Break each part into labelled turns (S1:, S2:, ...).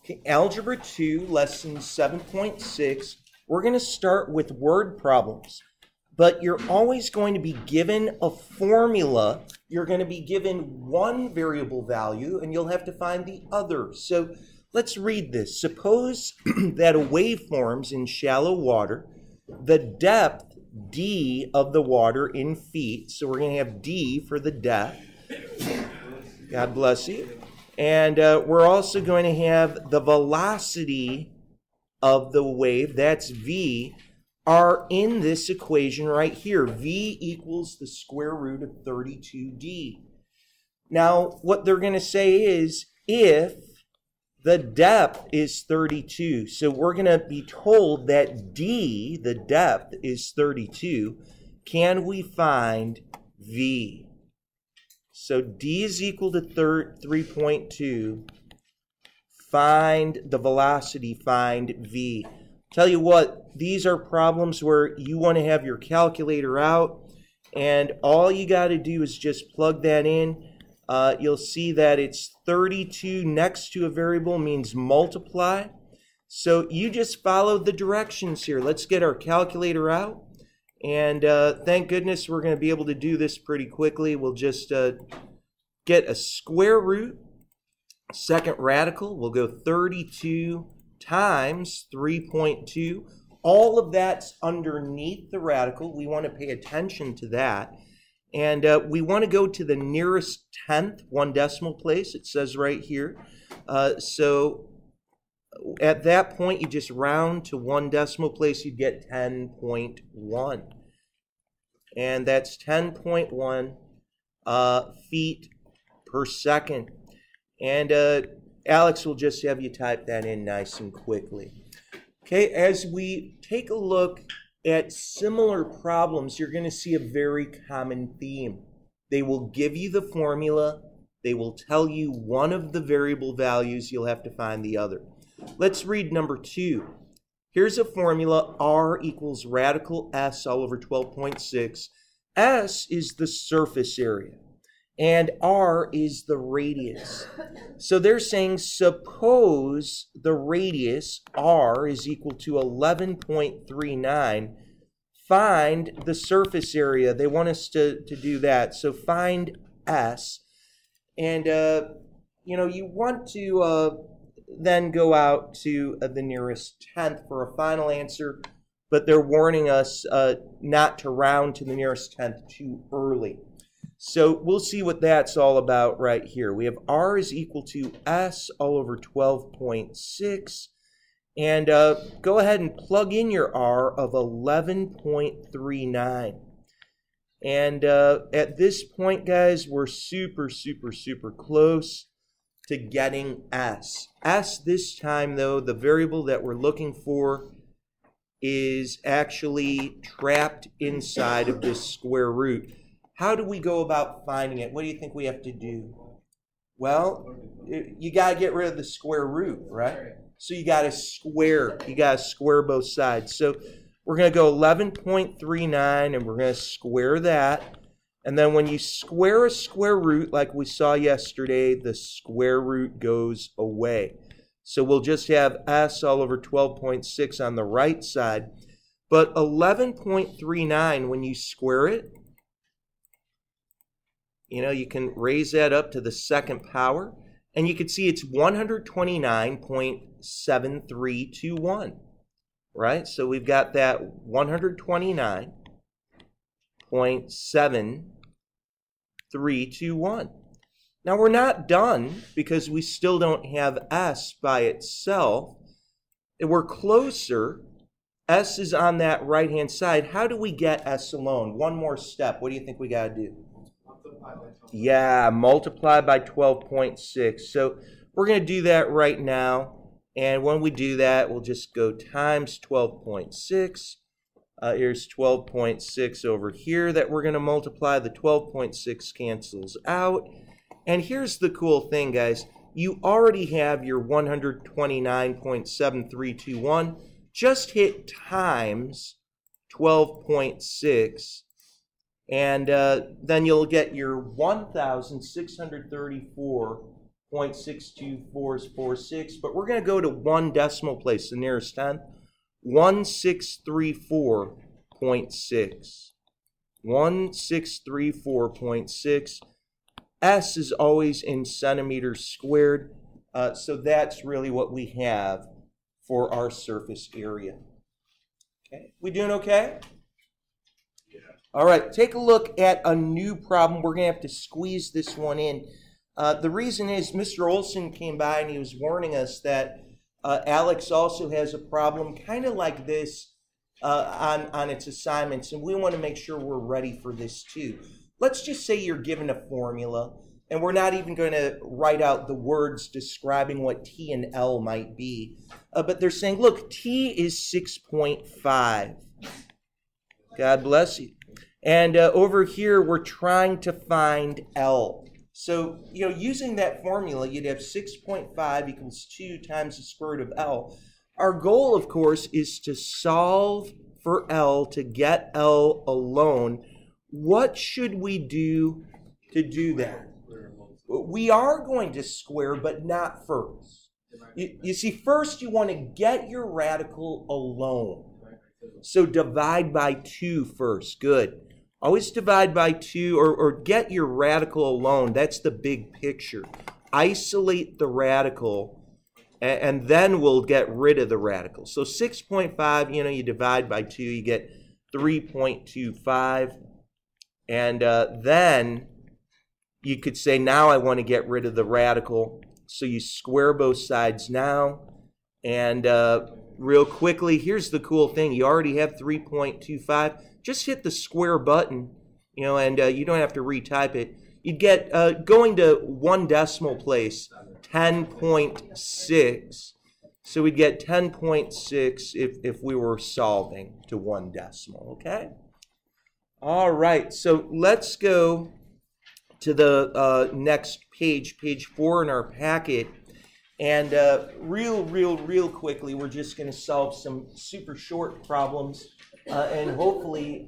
S1: Okay, Algebra 2, Lesson 7.6. We're going to start with word problems. But you're always going to be given a formula. You're going to be given one variable value, and you'll have to find the other. So let's read this. Suppose that a waveform's in shallow water. The depth, d, of the water in feet. So we're going to have d for the depth. God bless you. And we're also going to have the velocity of the wave, that's v, are in this equation right here. V equals the square root of 32d. Now, what they're going to say is if the depth is 32, so we're going to be told that d, the depth, is 32, can we find v? So d is equal to 3.2. Find the velocity, find v. Tell you what, these are problems where you want to have your calculator out, and all you got to do is just plug that in. You'll see that it's 32 next to a variable means multiply. So you just follow the directions here. Let's get our calculator out. And thank goodness we're going to be able to do this pretty quickly. We'll just get a square root. Second radical, we'll go 32 times 3.2. All of that's underneath the radical. We want to pay attention to that. And we want to go to the nearest tenth, one decimal place. It says right here. So at that point, you just round to one decimal place, you get 10.1. And that's 10.1 feet per second. And Alex will just have you type that in nice and quickly. Okay, as we take a look at similar problems, you're going to see a very common theme. They will give you the formula. They will tell you one of the variable values. You'll have to find the other. Let's read number 2. Here's a formula. R equals radical S all over 12.6. S is the surface area, and R is the radius. So they're saying suppose the radius, R, is equal to 11.39. Find the surface area. They want us to do that. So find S. And, you want to then go out to the nearest tenth for a final answer, but they're warning us not to round to the nearest tenth too early. So we'll see what that's all about right here. We have R is equal to S all over 12.6. And go ahead and plug in your R of 11.39. And at this point, guys, we're super, super, super close to getting S. S this time, though, the variable that we're looking for is actually trapped inside of this square root. How do we go about finding it? What do you think we have to do? Well, you got to get rid of the square root, right? So you got to square. You got to square both sides. So we're going to go 11.39, and we're going to square that. And then when you square a square root, like we saw yesterday, the square root goes away. So we'll just have S all over 12.6 on the right side. But 11.39, when you square it, you can raise that up to the second power. And you can see it's 129.7321. Right? So we've got that 129.7321. Now we're not done because we still don't have S by itself. We're closer. S is on that right-hand side. How do we get S alone? One more step. What do you think we got to do? Yeah, multiply by 12.6. So we're going to do that right now. And when we do that, we'll just go times 12.6. Here's 12.6 over here that we're going to multiply. The 12.6 cancels out. And here's the cool thing, guys. You already have your 129.7321. Just hit times 12.6. And then you'll get your 1,634 0.62446, but we're going to go to one decimal place, the nearest tenth. 1634.6. 1634.6. S is always in centimeters squared, so that's really what we have for our surface area. Okay, we doing okay? Yeah. All right, take a look at a new problem. We're going to have to squeeze this one in. The reason is Mr. Olson came by and he was warning us that Alex also has a problem kind of like this on its assignments, and we want to make sure we're ready for this too. Let's just say you're given a formula, and we're not even going to write out the words describing what T and L might be, but they're saying, look, T is 6.5. God bless you. And over here, we're trying to find L. So, using that formula, you'd have 6.5 equals 2 times the square root of L. Our goal, of course, is to solve for L, to get L alone. What should we do to do that? We are going to square, but not first. You see, first you want to get your radical alone. So divide by 2 first. Good. Always divide by 2 or get your radical alone. That's the big picture. Isolate the radical, and then we'll get rid of the radical. So 6.5, you divide by 2, you get 3.25. And then you could say, now I want to get rid of the radical. So you square both sides now. And real quickly, here's the cool thing. You already have 3.25. Just hit the square button, and you don't have to retype it. You'd get, going to one decimal place, 10.6. So we'd get 10.6 if we were solving to one decimal, okay? All right, so let's go to the next page, page 4 in our packet. And real quickly, we're just going to solve some super short problems and hopefully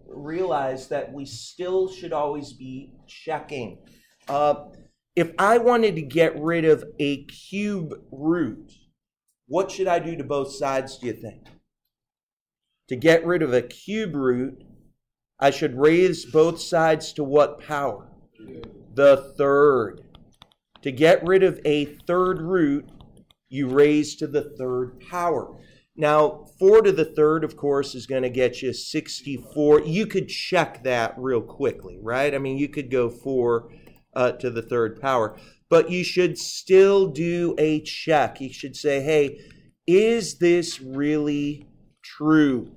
S1: realize that we still should always be checking. If I wanted to get rid of a cube root, what should I do to both sides, do you think? To get rid of a cube root, I should raise both sides to what power? The third. To get rid of a third root, you raise to the third power. Now, 4 to the third, of course, is going to get you 64. You could check that real quickly, right? I mean, you could go 4 to the third power. But you should still do a check. You should say, hey, is this really true?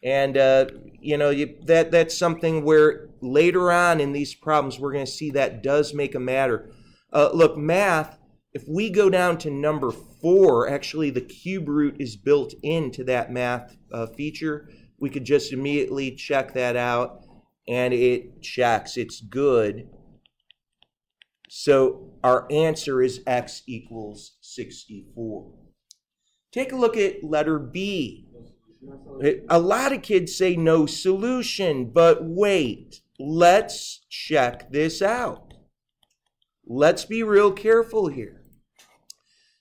S1: And, that's something where later on in these problems, we're going to see that does make a matter. Look, math, if we go down to number 4, actually the cube root is built into that math feature. We could just immediately check that out, and it checks. It's good. So our answer is x equals 64. Take a look at letter B. A lot of kids say no solution, but wait, let's check this out. Let's be real careful here.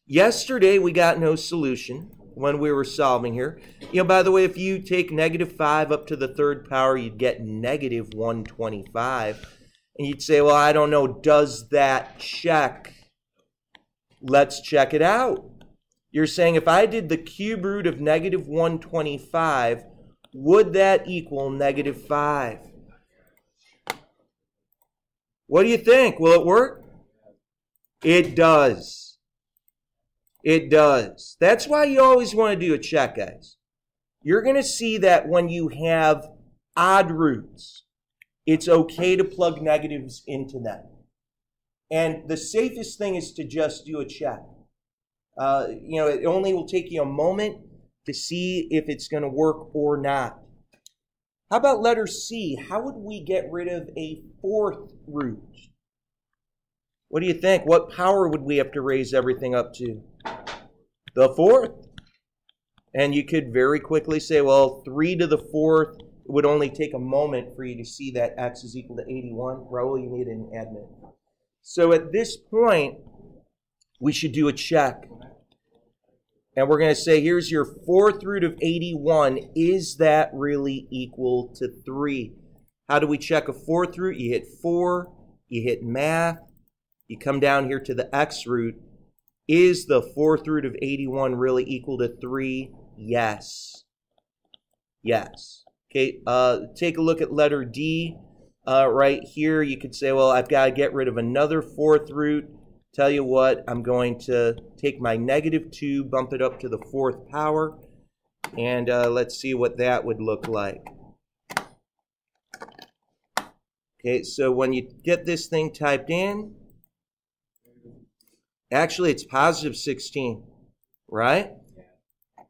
S1: Yesterday we got no solution when we were solving here. By the way, if you take -5 up to the third power, you'd get -125. And you'd say, well, I don't know, does that check? Let's check it out. You're saying if I did the cube root of -125, would that equal -5? What do you think? Will it work? It does. It does. That's why you always want to do a check, guys. You're going to see that when you have odd roots, it's okay to plug negatives into them. And the safest thing is to just do a check. It only will take you a moment to see if it's going to work or not. How about letter C? How would we get rid of a fourth root? What do you think? What power would we have to raise everything up to? The fourth. And you could very quickly say, well, 3 to the fourth, it would only take a moment for you to see that x is equal to 81. Raul, you need an admit. So at this point, we should do a check. And we're going to say, here's your fourth root of 81. Is that really equal to 3? How do we check a fourth root? You hit 4, you hit math, you come down here to the x root. Is the fourth root of 81 really equal to 3? Yes. Yes. Okay, take a look at letter D. Right here, you could say, well, I've got to get rid of another fourth root. Tell you what, I'm going to take my -2, bump it up to the 4th power, and let's see what that would look like. Okay, so when you get this thing typed in, actually it's positive 16, right?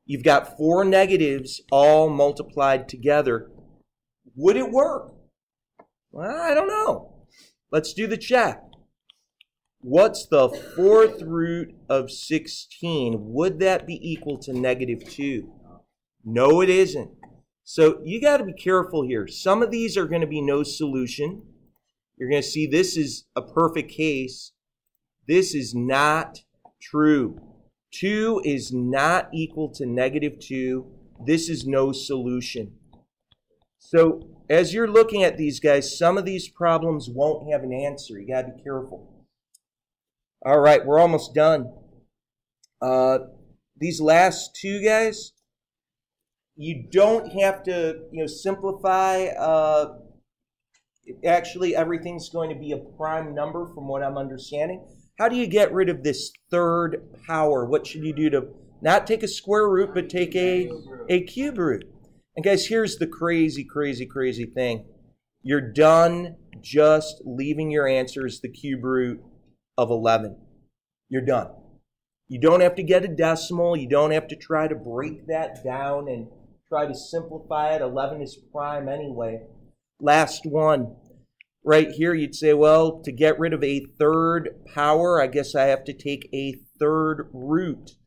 S1: You've got 4 negatives all multiplied together. Would it work? Well, I don't know. Let's do the check. What's the fourth root of 16? Would that be equal to -2? No, it isn't. So you got to be careful here. Some of these are going to be no solution. You're going to see this is a perfect case. This is not true. 2 is not equal to -2. This is no solution. So as you're looking at these guys, some of these problems won't have an answer. You got to be careful. All right, we're almost done. These last 2 guys, you don't have to, simplify. Actually, everything's going to be a prime number from what I'm understanding. How do you get rid of this 3rd power? What should you do to not take a square root, but take a cube root? And guys, here's the crazy, crazy, crazy thing. You're done just leaving your answer as the cube root of 11. You're done. You don't have to get a decimal. You don't have to try to break that down and try to simplify it. 11 is prime anyway. Last one. Right here, you'd say, well, to get rid of a 3rd power, I guess I have to take a 3rd root.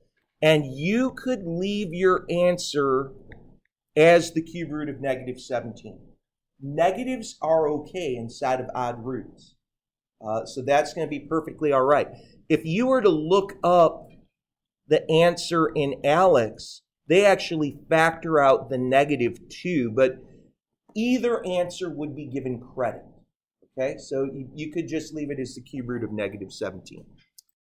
S1: And you could leave your answer as the cube root of -17. Negatives are okay inside of odd roots. So that's going to be perfectly all right. If you were to look up the answer in ALEKS, they actually factor out the -2, but either answer would be given credit. Okay, so you could just leave it as the cube root of -17.